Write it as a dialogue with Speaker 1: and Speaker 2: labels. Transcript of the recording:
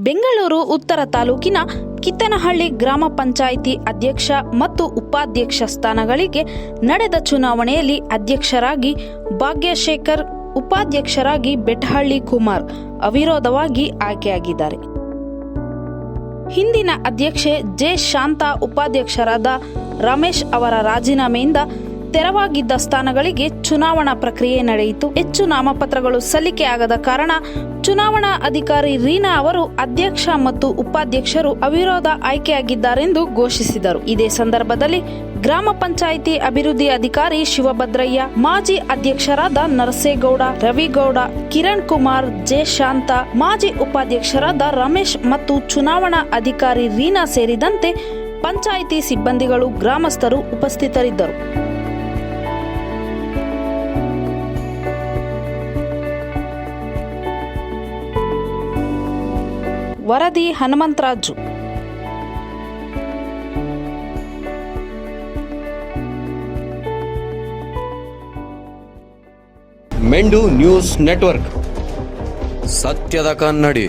Speaker 1: ಬೆಂಗಳೂರು ಉತ್ತರ ತಾಲೂಕಿನ ಕಿತ್ತನಹಳ್ಳಿ ಗ್ರಾಮ ಪಂಚಾಯಿತಿ ಅಧ್ಯಕ್ಷ ಮತ್ತು ಉಪಾಧ್ಯಕ್ಷ ಸ್ಥಾನಗಳಿಗೆ ನಡೆದ ಚುನಾವಣೆಯಲ್ಲಿ ಅಧ್ಯಕ್ಷರಾಗಿ ಭಾಗ್ಯಶೇಖರ್, ಉಪಾಧ್ಯಕ್ಷರಾಗಿ ಬೆಟ್ಟಹಳ್ಳಿ ಕುಮಾರ್ ಅವಿರೋಧವಾಗಿ ಆಯ್ಕೆಯಾಗಿದ್ದಾರೆ. ಹಿಂದಿನ ಅಧ್ಯಕ್ಷೆ ಜೆ ಶಾಂತಾ ಉಪಾಧ್ಯಕ್ಷರಾದ ರಮೇಶ್ ಅವರ ರಾಜೀನಾಮೆಯಿಂದ ತೆರವಾಗಿದ್ದ ಸ್ಥಾನಗಳಿಗೆ ಚುನಾವಣಾ ಪ್ರಕ್ರಿಯೆ ನಡೆಯಿತು. ಹೆಚ್ಚು ನಾಮಪತ್ರಗಳು ಸಲ್ಲಿಕೆಯಾಗದ ಕಾರಣ ಚುನಾವಣಾ ಅಧಿಕಾರಿ ರೀನಾ ಅವರು ಅಧ್ಯಕ್ಷ ಮತ್ತು ಉಪಾಧ್ಯಕ್ಷರು ಅವಿರೋಧ ಆಯ್ಕೆಯಾಗಿದ್ದಾರೆಂದು ಘೋಷಿಸಿದರು. ಇದೇ ಸಂದರ್ಭದಲ್ಲಿ ಗ್ರಾಮ ಪಂಚಾಯಿತಿ ಅಭಿವೃದ್ಧಿ ಅಧಿಕಾರಿ ಶಿವಭದ್ರಯ್ಯ, ಮಾಜಿ ಅಧ್ಯಕ್ಷರಾದ ನರಸೇಗೌಡ, ರವಿಗೌಡ, ಕಿರಣ್ ಕುಮಾರ್, ಜೆ ಶಾಂತಾ, ಮಾಜಿ ಉಪಾಧ್ಯಕ್ಷರಾದ ರಮೇಶ್ ಮತ್ತು ಚುನಾವಣಾ ಅಧಿಕಾರಿ ರೀನಾ ಸೇರಿದಂತೆ ಪಂಚಾಯಿತಿ ಸಿಬ್ಬಂದಿಗಳು, ಗ್ರಾಮಸ್ಥರು ಉಪಸ್ಥಿತರಿದ್ದರು. ವರದಿ ಹನುಮಂತರಾಜು.
Speaker 2: ಮೆಂಡು ನ್ಯೂಸ್ ನೆಟ್ವರ್ಕ್, ಸತ್ಯದ ಕನ್ನಡಿ.